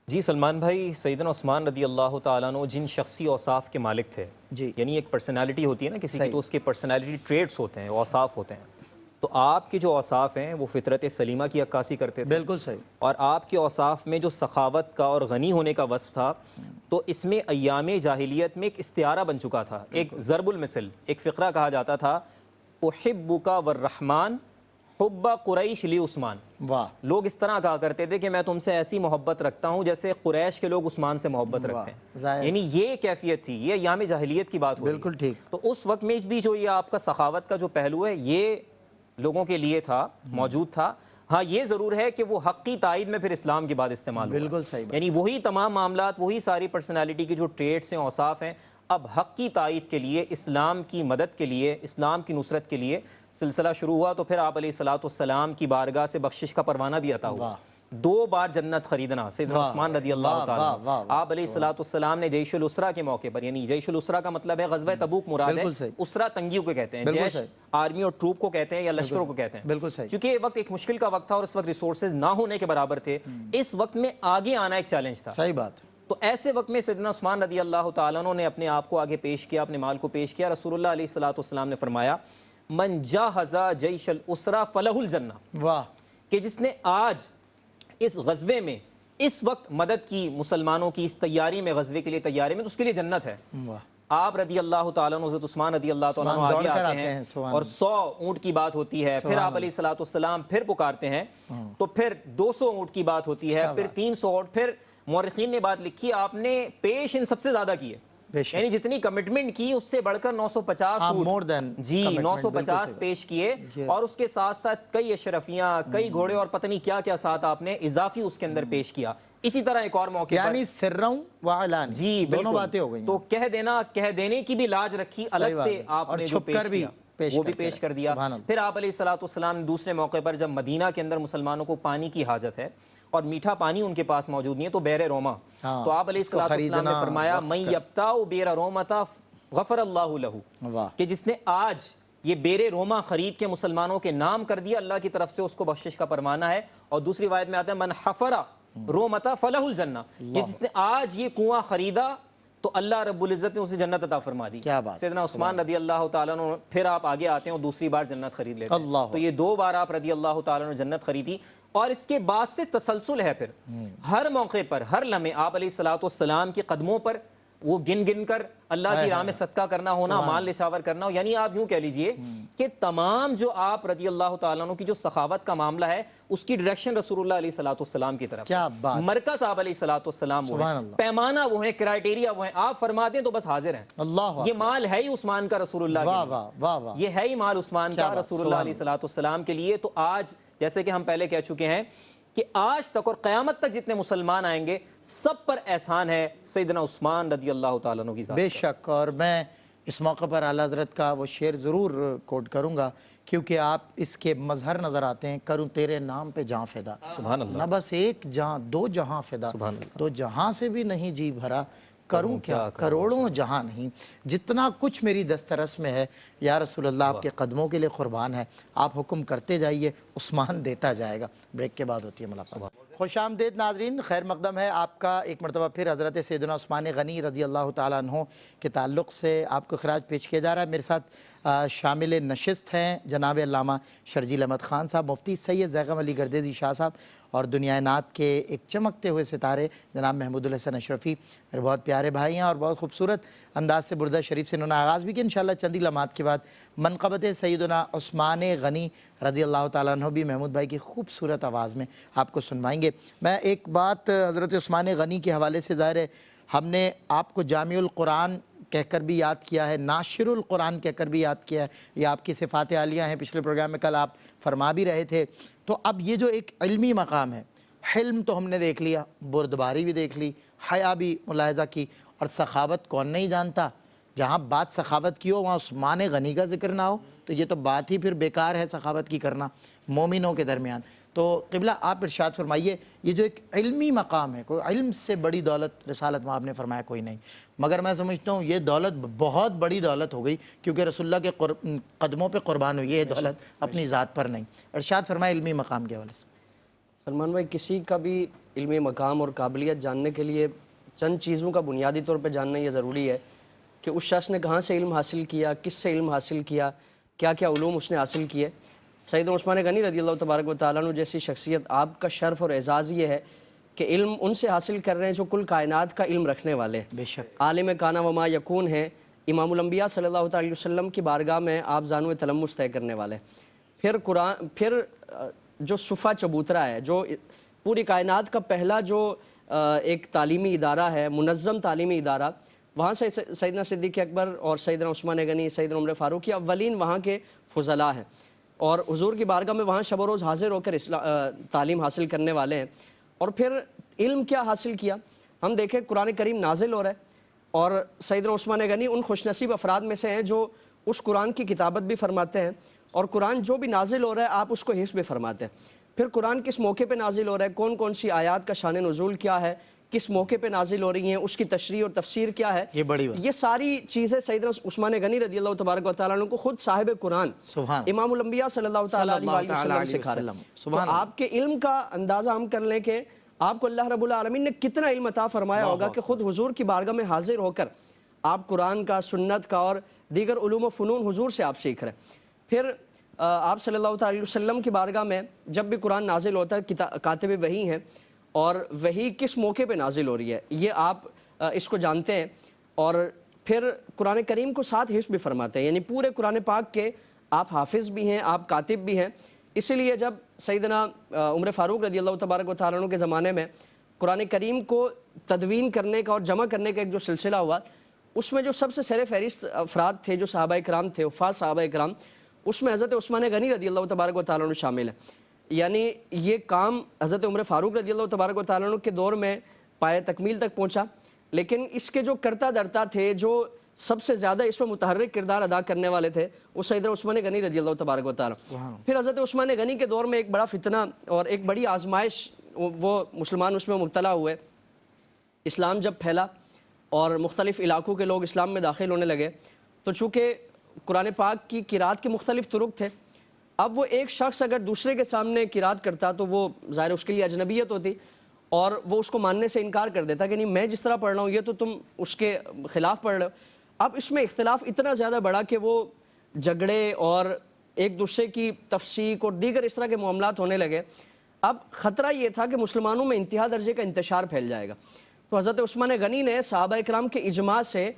جی سلمان بھائی، سیدنا عثمان رضی اللہ تعالیٰ عنہ جن شخصی اوصاف کے مالک تھے، جی، یعنی ایک پرسنالٹی ہوتی ہے نا کسی کی، تو اس کے پرسنالٹی ٹریٹس ہوتے ہیں، اوصاف ہوتے ہیں. تو آپ کے جو اوصاف ہیں وہ فطرت سلیمہ کی عکاسی کرتے تھے. بالکل صحیح. اور آپ کے اوصاف میں جو سخاوت کا اور غنی ہونے کا وصف تھا، تو اس میں ایام جاہلیت میں ایک استعارہ بن چکا تھا، ایک ضرب المثل، ایک فقرہ کہا جاتا تھا، احبک والرحمن حب قریش لی عثمان. واہ. لوگ اس طرح کہا کرتے تھے کہ میں تم سے ایسی محبت رکھتا ہوں جیسے قریش کے لوگ عثمان سے محبت رکھتے ہیں. یعنی یہ کیفیت تھی، یہ ایام جاہلیت کی بات ہوئی. بالکل ٹھیک. تو اس وقت میں بھی جو یہ آپ کا سخاوت کا جو پہلو ہے، یہ لوگوں کے لیے تھا، موجود تھا. ہاں یہ ضرور ہے کہ وہ حق کی تائید میں پھر اسلام کے بعد استعمال ہوا. بالکل صحیح. یعنی وہی تمام معاملات، وہی ساری پرسنالٹی کے جو ٹریٹس ہیں، اوصاف ہیں، اب حق کی تائید کے لیے، اسلام کی مدد کے لیے، اسلام کی نصرت کے لیے سلسلہ شروع ہوا. تو پھر آپ علیہ الصلوۃ والسلام کی بارگاہ سے بخشش کا پروانہ بھی عطا ہوا. 2 بار جنت خریدنا سیدنا عثمان رضی اللہ تعالیٰ. آپ علیہ الصلوۃ والسلام نے جیش الاسرہ کے موقع پر، یعنی جیش الاسرہ کا مطلب ہے غزوہ تبوک مراد ہے، اسرہ تنگیوں کو کہتے ہیں، جیش آرمی اور ٹروپ کو کہتے ہیں یا لشکروں کو کہتے ہیں. بالکل صحیح. چونکہ یہ وقت ایک مشکل کا وقت تھا اور اس وقت ریسورسز نہ ہونے کے برابر تھے، اس وقت میں آگے آنا ایک چیلنج تھا. صحیح بات. تو ایسے وقت میں سیدنا عثمان رضی اللہ تعالیٰ عنہ نے اپنے آپ کو آگے پیش کیا، اپنے مال کو پیش کیا. رسول اللہ علیہ الصلوۃ والسلام نے فرمایا من جاہز جیش الاسرہ فلہ الجنہ. واہ. کہ جس نے آج اس غزوے میں اس وقت مدد کی، مسلمانوں کی اس تیاری میں، غزوے کے لیے تیاری میں، تو اس کے لیے جنت ہے. واہ. آپ رضی اللہ تعالیٰ عنہ، حضرت عثمان رضی اللہ تعالیٰ عنہ آگے آتے ہیں اور 100 اونٹ کی بات ہوتی ہے. پھر آپ علیہ الصلوۃ والسلام پھر پکارتے ہیں تو پھر 200 اونٹ کی بات ہوتی ہے، پھر 300 اونٹ. پھر مورخین نے بات لکھی آپ نے پیش ان سب سے زیادہ کی ہے، یعنی جتنی کمٹمنٹ کی اس سے بڑھ کر 950 اونٹ، جی 950 پیش کیے. اور اس کے ساتھ ساتھ کئی اشرفیاں، کئی گھوڑے اور پتہ نہیں کیا کیا ساتھ آپ نے اضافی اس کے اندر پیش کیا. اسی طرح ایک اور موقع یعنی سروں و اعلان، جی دونوں باتیں ہو گئی. تو کہہ دینے کی بھی لاج رکھی، الگ سے آپ نے جو پیش کیا وہ بھی پیش کر دیا. پھر آپ علیہ الصلوۃ والسلام نے دوسرے موقع پر جب مدینہ کے اندر مسلمانوں کو پانی کی حاجت ہے اور میٹھا پانی ان کے پاس موجود نہیں ہے، تو بیر روما، تو آپ علیہ الصلوۃ والسلام نے فرمایا من یبتاع بیر رومۃ غفر اللہ لہ، کہ جس نے آج یہ بیر روما خرید کے مسلمانوں کے نام کر دیا، اللہ کی طرف سے اس کو بخشش کا پروانہ ہے۔ اور دوسری روایت میں آتا ہے من حفر رومتا فلہ الجنہ، کہ جس نے آج یہ کنواں خریدا تو اللہ رب العزت نے اسے جنت عطا فرما دی۔ کیا بات، سیدنا عثمان رضی اللہ تعالیٰ عنہ، پھر آپ آگے آتے ہیں اور دوسری بار جنت خرید لیتے ہیں۔ تو یہ 2 بار آپ رضی اللہ تعالیٰ عنہ جنت خریدی، اور اس کے بعد سے تسلسل ہے، پھر ہر موقع پر ہر لمحے آپ علیہ الصلوۃ والسلام کے قدموں پر وہ گن گن کر اللہ کی راہ میں صدقہ کرنا ہونا، مال نشاور کرنا ہو، یعنی آپ یوں کہہ لیجئے کہ تمام جو آپ رضی اللہ تعالیٰ عنہ کی جو سخاوت کا معاملہ ہے اس کی ڈائریکشن رسول اللہ علیہ الصلوۃ والسلام کی طرف، کیا بات، مرکز آپ علیہ الصلوۃ والسلام وہ ہیں، پیمانہ وہ ہیں، کرائٹیریا وہ ہیں، آپ فرما دیں تو بس حاضر ہیں۔ اللہ، یہ مال ہے ہی عثمان کا رسول اللہ کے واہ لیے، واہ واہ واہ، یہ ہے ہی مال عثمان کا رسول اللہ علیہ الصلوۃ والسلام کے لیے۔ تو آج جیسے کہ ہم پہلے کہہ چکے ہیں کہ آج تک اور قیامت تک جتنے مسلمان آئیں گے سب پر احسان ہے سیدنا عثمان رضی اللہ تعالیٰ عنہ کی ذات۔ بے شک، اور میں اس موقع پر اعلیٰ حضرت کا وہ شعر ضرور کوٹ کروں گا، کیونکہ آپ اس کے مظہر نظر آتے ہیں، کروں تیرے نام پہ جاں فدا، سبحان اللہ، نہ بس ایک جہاں 2 جہاں فدا، سبحان اللہ، 2 جہاں سے بھی نہیں جی بھرا، کروں کیا کروڑوں جہاں نہیں، جتنا کچھ میری دسترس میں ہے یا رسول اللہ آپ کے قدموں کے لیے قربان ہے، آپ حکم کرتے جائیے، عثمان دیتا جائے گا۔ بریک کے بعد ہوتی ہے ملاقات۔ خوش آمدید ناظرین، خیر مقدم ہے آپ کا ایک مرتبہ پھر حضرت سیدنا عثمان غنی رضی اللہ تعالیٰ عنہ کے تعلق سے آپ کو خراج پیش کیا جا رہا ہے۔ میرے ساتھ شامل نشست ہیں جناب علامہ شرجیل احمد خان صاحب، مفتی سید زیغم علی گردیزی شاہ صاحب، اور دنیا نعت کے ایک چمکتے ہوئے ستارے جناب محمود الحسن اشرفی، میرے بہت پیارے بھائی ہیں، اور بہت خوبصورت انداز سے بردہ شریف سے انہوں نے آغاز بھی کہ انشاءاللہ چند ہی لمحات کے بعد منقبت سیدنا عثمان غنی رضی اللہ تعالیٰ عنہ بھی محمود بھائی کی خوبصورت آواز میں آپ کو سنوائیں گے۔ میں ایک بات حضرت عثمان غنی کے حوالے سے، ظاہر ہے ہم نے آپ کو جامع القرآن کہہ کر بھی یاد کیا ہے، ناشر القرآن کہہ کر بھی یاد کیا ہے، یہ آپ کی صفات عالیہ ہیں، پچھلے پروگرام میں کل آپ فرما بھی رہے تھے۔ تو اب یہ جو ایک علمی مقام ہے، حلم تو ہم نے دیکھ لیا، بردباری بھی دیکھ لی، حیا بھی ملاحظہ کی، اور سخاوت کون نہیں جانتا؟ جہاں بات سخاوت کی ہو وہاں عثمان غنی کا ذکر نہ ہو تو یہ تو بات ہی پھر بیکار ہے سخاوت کی کرنا مومنوں کے درمیان۔ تو قبلہ آپ ارشاد فرمائیے، یہ جو ایک علمی مقام ہے، کوئی علم سے بڑی دولت رسالت میں آپ نے فرمایا کوئی نہیں، مگر میں سمجھتا ہوں یہ دولت بہت بڑی دولت ہو گئی، کیونکہ رسول اللہ کے قدموں پہ قربان ہوئی ہے یہ دولت، اپنی ذات پر نہیں۔ ارشاد فرمائے علمی مقام کے حوالے سے۔ سلمان بھائی، کسی کا بھی علمی مقام اور قابلیت جاننے کے لیے چند چیزوں کا بنیادی طور پہ جاننا یہ ضروری ہے کہ اس شخص نے کہاں سے علم حاصل کیا، کس سے علم حاصل کیا، کیا کیا علوم اس نے حاصل کیے۔ سیدنا عثمان غنی رضی اللہ تبارک و تعالیٰ عنہ جیسی شخصیت، آپ کا شرف اور اعزاز یہ ہے کہ علم ان سے حاصل کر رہے ہیں جو کل کائنات کا علم رکھنے والے ہیں، بے شک عالم کانا وما یکون ہیں، امام الانبیاء صلی اللہ تعالی علیہ وسلم کی بارگاہ میں آپ زانو تلمس طے کرنے والے ہیں۔ پھر جو صفہ چبوترا ہے، جو پوری کائنات کا پہلا جو ایک تعلیمی ادارہ ہے، منظم تعلیمی ادارہ، وہاں سے سیدنا صدیق اکبر اور سیدنا عثمان غنی، سیدنا عمر فاروق کی اولین وہاں کے فضلاء ہیں، اور حضور کی بارگاہ میں وہاں شب و روز حاضر ہو کر تعلیم حاصل کرنے والے ہیں۔ اور پھر علم کیا حاصل کیا؟ ہم دیکھیں قرآن کریم نازل ہو رہا ہے، اور سیدنا عثمان غنی ان خوش نصیب افراد میں سے ہیں جو اس قرآن کی کتابت بھی فرماتے ہیں، اور قرآن جو بھی نازل ہو رہا ہے آپ اس کو حفظ بھی فرماتے ہیں۔ پھر قرآن کس موقع پہ نازل ہو رہا ہے، کون کون سی آیات کا شان نزول کیا ہے، کس موقع پہ نازل ہو رہی ہیں، اس کی تشریح اور تفسیر کیا ہے، یہ بڑی بات، یہ ساری چیزیں سیدنا عثمان غنی رضی اللہ تبارک و تعالیٰ عنہ کو خود صاحب قرآن سبحان امام الانبیاء صلی اللہ تعالیٰ علیہ وسلم سکھا رہے ہیں۔ تو آپ کے علم کا اندازہ ہم کر لیں کہ آپ کو اللہ رب العالمین نے کتنا علم عطا فرمایا ہوگا کہ خود حضور کی بارگاہ میں حاضر ہو کر آپ قرآن کا، سنت کا اور دیگر علوم و فنون حضور سے آپ سیکھ رہے ہیں۔ پھر آپ صلی اللہ تعالی وسلم کی بارگاہ میں جب بھی قرآن نازل ہوتا ہے، کاتب وحی ہیں، اور وحی کس موقع پہ نازل ہو رہی ہے یہ آپ اس کو جانتے ہیں، اور پھر قرآن کریم کو ساتھ حفظ بھی فرماتے ہیں، یعنی پورے قرآن پاک کے آپ حافظ بھی ہیں، آپ کاتب بھی ہیں۔ اسی لیے جب سیدنا عمر فاروق رضی اللہ تبارک و تعالیٰ عنہ کے زمانے میں قرآن کریم کو تدوین کرنے کا اور جمع کرنے کا ایک جو سلسلہ ہوا، اس میں جو سب سے سر فہرست افراد تھے جو صحابہ کرام تھے، حفاظ صحابہ کرام، اس میں حضرت عثمان غنی رضی اللہ تبارک و تعالیٰ عنہ شامل ہیں۔ یعنی یہ کام حضرت عمر فاروق رضی اللہ تبارک و تعالیٰ عنہ کے دور میں پائے تکمیل تک پہنچا، لیکن اس کے جو کرتا درتا تھے، جو سب سے زیادہ اس میں متحرک کردار ادا کرنے والے تھے، وہ سیدنا عثمان غنی رضی اللہ تبارک و تعالیٰ۔ پھر حضرت عثمان غنی کے دور میں ایک بڑا فتنہ اور ایک بڑی آزمائش، وہ مسلمان اس میں مبتلا ہوئے۔ اسلام جب پھیلا اور مختلف علاقوں کے لوگ اسلام میں داخل ہونے لگے، تو چونکہ قرآن پاک کی قرات کے مختلف طرق تھے. اب وہ ایک شخص اگر دوسرے کے سامنے قرات کرتا تو وہ ظاہر اس کے لیے اجنبیت ہوتی اور وہ اس کو ماننے سے انکار کر دیتا کہ نہیں میں جس طرح پڑھ رہا ہوں یہ تو تم اس کے خلاف پڑھ رہے ہو. اب اس میں اختلاف اتنا زیادہ بڑا کہ وہ جھگڑے اور ایک دوسرے کی تفسیق اور دیگر اس طرح کے معاملات ہونے لگے. اب خطرہ یہ تھا کہ مسلمانوں میں انتہا درجے کا انتشار پھیل جائے گا. تو حضرت عثمان غنی نے صحابہ اکرام کے اجماع سے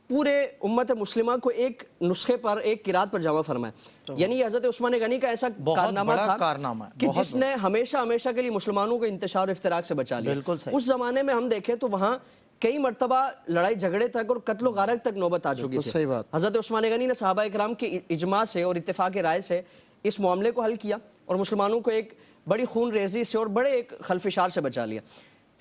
پورے امت مسلمہ کو ایک نسخے پر ایک قرات پر جمع فرمایا. یعنی یہ حضرت عثمان غنی کا ایسا کارنامہ تھا کہ جس نے ہمیشہ کے لیے مسلمانوں کو انتشار و افتراق سے بچا لیا. اس زمانے میں ہم دیکھیں تو وہاں کئی مرتبہ لڑائی جھگڑے تک اور قتل و غارت تک نوبت آ چکی تھی. حضرت عثمان غنی نے صحابہ اکرام کے اجماع سے اور اتفاق رائے سے اس معاملے کو حل کیا اور مسلمانوں کو ایک بڑی خون ریزی سے اور بڑے ایک خلفشار سے بچا لیا.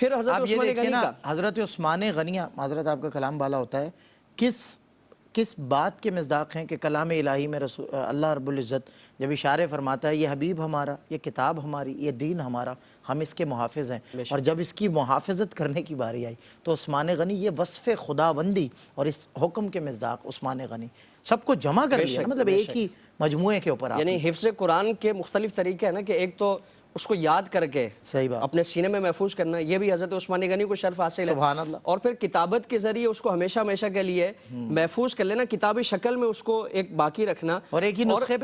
پھر حضرت عثمان غنی کا حضرت عثمان غنی، معذرت آپ کا کلام بالا ہوتا ہے، کس بات کے مصداق ہیں کہ کلام الہی میں اللہ رب العزت جب اشارے فرماتا ہے یہ حبیب ہمارا، یہ کتاب ہماری، یہ دین ہمارا، ہم اس کے محافظ ہیں، اور جب اس کی محافظت کرنے کی باری آئی تو عثمان غنی یہ وصف خداوندی اور اس حکم کے مصداق عثمان غنی سب کو جمع کر لیا، مطلب ایک ہی مجموعے کے اوپر. یعنی حفظ قرآن کے مختلف طریقے ہیں نا کہ ایک تو اس کو یاد کر کے اپنے سینے میں محفوظ کرنا، یہ بھی حضرت عثمان غنی کو شرف حاصل ہے. سبحان اللہ. اور پھر کتابت کے ذریعے اس کو ہمیشہ کے لیے محفوظ کر لینا، کتابی شکل میں اس کو ایک باقی رکھنا اور ایک ہی نسخے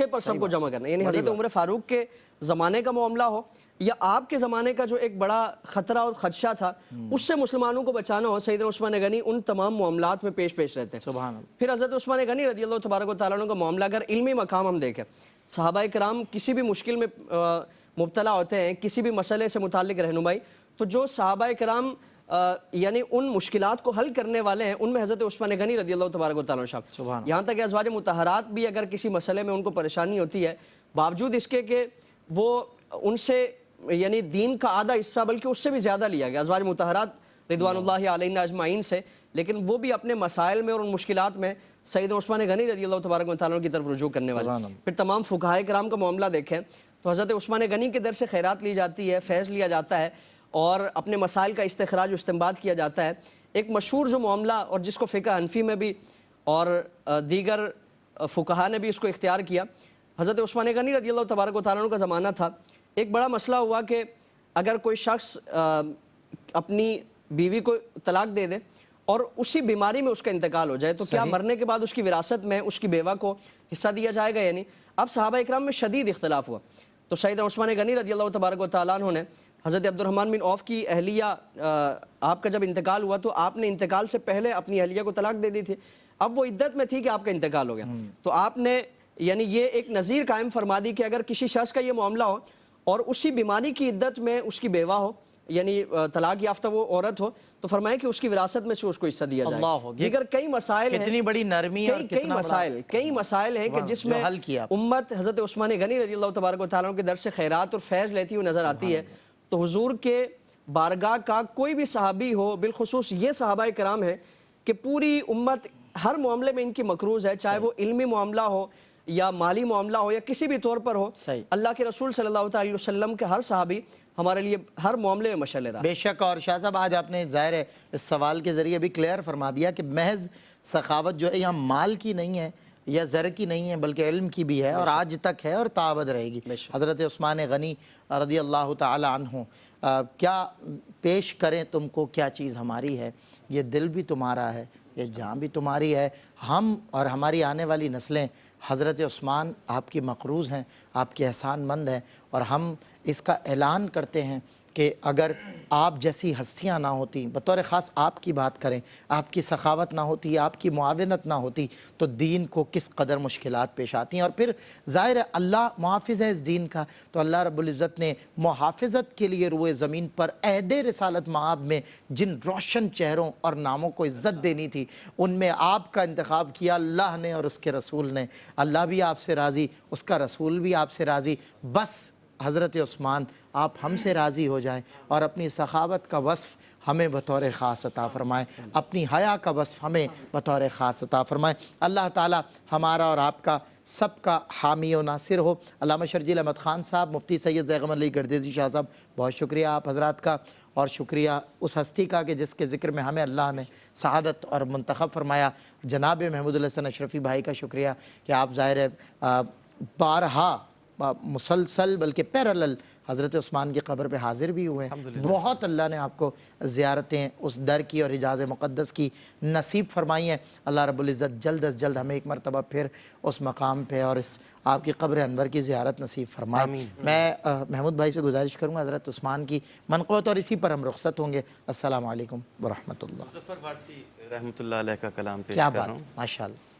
پر سب کو جمع کرنا. یعنی حضرت عمر فاروق کے زمانے کا معاملہ ہو یا آپ کے زمانے کا جو ایک بڑا خطرہ اور خدشہ تھا اس سے مسلمانوں کو بچانا ہو، سیدنا عثمان غنی ان تمام معاملات میں پیش رہتے ہیں. سبحان اللہ. پھر حضرت عثمان غنی رضی اللہ تبارک و تعالیٰ عنہ کا معاملہ اگر علمی مقام ہم دیکھیں، صحابہ کرام کسی بھی مشکل میں مبتلا ہوتے ہیں، کسی بھی مسئلے سے متعلق رہنمائی، تو جو صحابہ کرام یعنی ان مشکلات کو حل کرنے والے ہیں ان میں حضرت عثمان غنی رضی اللہ تبارک و تعالیٰ عنہ. یہاں تک کہ ازواج مطہرات بھی اگر کسی مسئلے میں ان کو پریشانی ہوتی ہے، باوجود اس کے کہ وہ ان سے یعنی دین کا آدھا حصہ بلکہ اس سے بھی زیادہ لیا گیا ازواج مطہرات رضوان اللہ علیہن اجمعین سے، لیکن وہ بھی اپنے مسائل میں اور ان مشکلات میں سیدنا عثمان غنی رضی اللہ تبارک و تعالیٰ عنہ کی طرف رجوع کرنے والے. پھر تمام فقہائے کرام کا معاملہ دیکھیں تو حضرت عثمان غنی کے در سے خیرات لی جاتی ہے، فیض لیا جاتا ہے اور اپنے مسائل کا استخراج و استنباط کیا جاتا ہے. ایک مشہور جو معاملہ اور جس کو فقہ حنفی میں بھی اور دیگر فقہا نے بھی اس کو اختیار کیا، حضرت عثمان غنی رضی اللہ تبارک و تعالیٰ عنہ کا زمانہ تھا. ایک بڑا مسئلہ ہوا کہ اگر کوئی شخص اپنی بیوی کو طلاق دے دے اور اسی بیماری میں اس کا انتقال ہو جائے تو کیا مرنے کے بعد اس کی وراثت میں اس کی بیوہ کو حصہ دیا جائے گا یا نہیں؟ اب صحابہ اکرام میں شدید اختلاف ہوا. تو سیدنا عثمان غنی رضی اللہ تبارک و تعالیٰ عنہ نے حضرت عبد الرحمن بن عوف کی اہلیہ آپ کا جب انتقال ہوا تو آپ نے انتقال سے پہلے اپنی اہلیہ کو طلاق دے دی تھی. اب وہ عدت میں تھی کہ آپ کا انتقال ہو گیا تو آپ نے یعنی یہ ایک نظیر قائم فرما دی کہ اگر کسی شخص کا یہ معاملہ ہو اور اسی بیماری کی عدت میں اس کی بیوہ ہو یعنی طلاق یافتہ وہ عورت ہو تو فرمایا کہ اس کی وراثت میں سے اس کو حصہ دیا جائے. دیگر کئی مسائل ہیں، کتنی بڑی نرمی اور کئی مسائل ہیں کہ جس میں امت حضرت عثمان غنی رضی اللہ تبارک و تعالیٰ عنہ کے در سے خیرات اور فیض لیتی ہوئی نظر آتی ہے. تو حضور کے بارگاہ کا کوئی بھی صحابی ہو، بالخصوص یہ صحابہ کرام ہیں کہ پوری امت ہر معاملے میں ان کی مقروض ہے، چاہے وہ علمی معاملہ ہو یا مالی معاملہ ہو یا کسی بھی طور پر ہو. اللہ کے رسول صلی اللہ علیہ وسلم کے ہر صحابی ہمارے لیے ہر معاملے میں مشعل رہا. بے شک. اور شاہ صاحب آج آپ نے ظاہر ہے اس سوال کے ذریعے بھی کلیئر فرما دیا کہ محض سخاوت جو ہے یہاں مال کی نہیں ہے یا زر کی نہیں ہے بلکہ علم کی بھی ہے اور آج تک ہے اور تابد رہے گی. حضرت عثمان غنی رضی اللہ تعالی عنہ کیا پیش کریں تم کو، کیا چیز ہماری ہے، یہ دل بھی تمہارا ہے، یہ جان بھی تمہاری ہے. ہم اور ہماری آنے والی نسلیں حضرت عثمان آپ کی مقروض ہیں، آپ کے احسان مند ہیں، اور ہم اس کا اعلان کرتے ہیں کہ اگر آپ جیسی ہستیاں نہ ہوتی، بطور خاص آپ کی بات کریں، آپ کی سخاوت نہ ہوتی، آپ کی معاونت نہ ہوتی تو دین کو کس قدر مشکلات پیش آتی ہیں. اور پھر ظاہر ہے اللہ محافظ ہے اس دین کا، تو اللہ رب العزت نے محافظت کے لیے روئے زمین پر عہد رسالت مآب میں جن روشن چہروں اور ناموں کو عزت دینی تھی ان میں آپ کا انتخاب کیا اللہ نے اور اس کے رسول نے. اللہ بھی آپ سے راضی، اس کا رسول بھی آپ سے راضی. بس حضرت عثمان آپ ہم سے راضی ہو جائیں اور اپنی سخاوت کا وصف ہمیں بطور خاص عطا فرمائیں، اپنی حیا کا وصف ہمیں بطور خاص عطا فرمائیں۔ اللہ تعالی ہمارا اور آپ کا سب کا حامی و ناصر ہو۔ علامہ شرجیل احمد خان صاحب، مفتی سید ذیغم علی گردیزی شاہ صاحب، بہت شکریہ آپ حضرات کا، اور شکریہ اس ہستی کا کہ جس کے ذکر میں ہمیں اللہ نے سعادت اور منتخب فرمایا، جناب محمود الحسن اشرفی بھائی کا شکریہ کہ آپ ظاہر ہے بارہا مسلسل بلکہ پیرالل حضرت عثمان کی قبر پہ حاضر بھی ہوئے ہیں۔ بہت اللہ نے آپ کو زیارتیں اس در کی اور حجاز مقدس کی نصیب فرمائی ہیں۔ اللہ رب العزت جلد از جلد ہمیں ایک مرتبہ پھر اس مقام پہ اور اس آپ کی قبر انور کی زیارت نصیب فرمائے۔ میں محمود بھائی سے گزارش کروں گا حضرت عثمان کی منقبت، اور اسی پر ہم رخصت ہوں گے۔ السلام علیکم ورحمۃ اللہ۔ مظفر فارسی رحمۃ اللہ علیہ کا کلام پیش کیا کر رہا بات، ہوں۔ ماشاءاللہ۔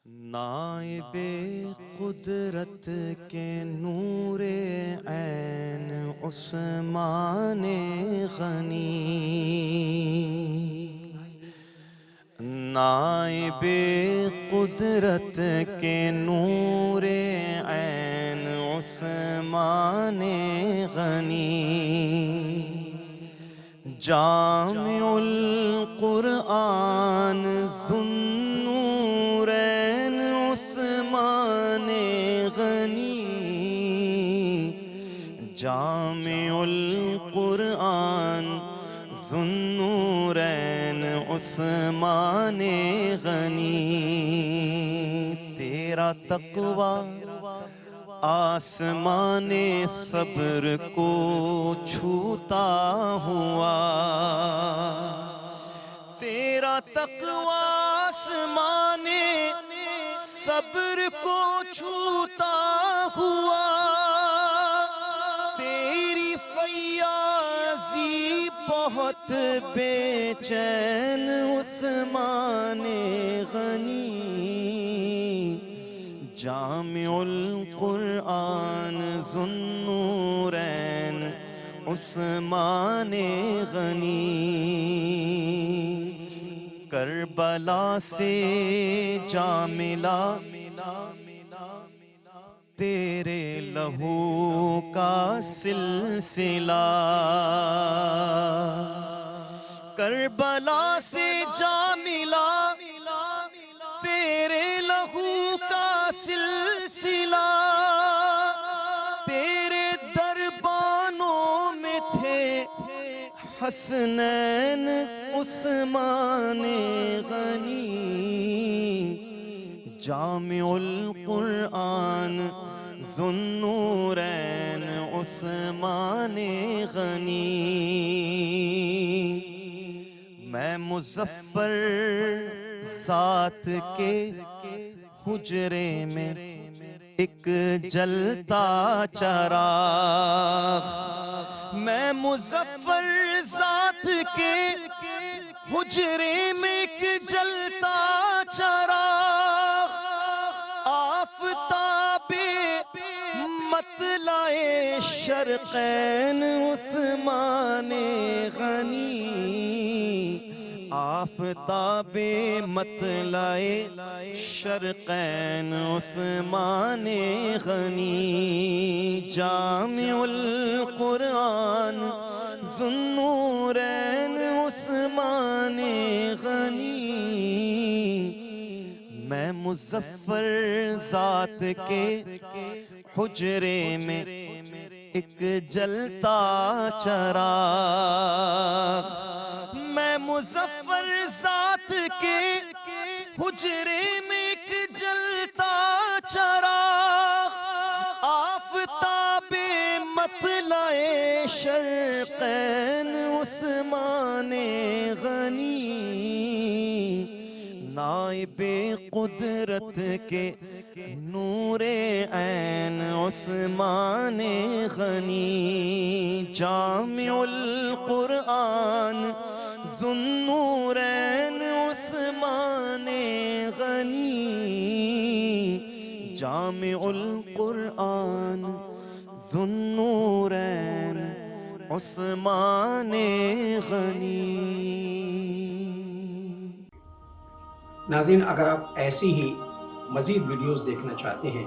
نائب قدرت کے نور عین عثمان غنی، نائب قدرت کے نور عین عثمان غنی، جامع القرآن ذوالنورین عثمان غنی، جامع القرآن ذوالنورین عثمان غنی، تیرا تقوی آسمان صبر کو چھوتا ہوا، تیرا تقوی آسمان صبر کو چھوتا ہوا، تیری فیاضی بہت بے چین عثمان غنی، جامع القرآن ذوالنورین عثمان غنی، کربلا سے جا ملا تیرے لہو کا سلسلہ، کربلا سے جا ملا تیرے لہو کا سلسلہ، تیرے دربانوں میں تھے حسنین عثمان غنی، جامع القرآن ذوالنورین عثمان غنی، میں مظفر ذات کے حجرے میں ایک جلتا چراغ، میں مظفر ذات کے حجرے میں ایک جلتا چراغ، آفتاب مطلع شرقین عثمان غنی، آفتاب مطلع شرقین عثمان غنی، جامع القرآن ذوالنورین عثمان غنی، میں مظفر ذات کے حجرے میں ایک جلتا چراغ، میں مظفر ذات کے حجرے میں ایک جلتا چراغ، آفتاب مطلع شرقین عثمان غنی، نائب قدرت کے نور عین عثمان غنی، جامع القرآن ذوالنورین عثمان غنی، جامع القرآن ذوالنورین عثمان غنی۔ ناظرین، اگر آپ ایسی ہی مزید ویڈیوز دیکھنا چاہتے ہیں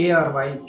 ARYQ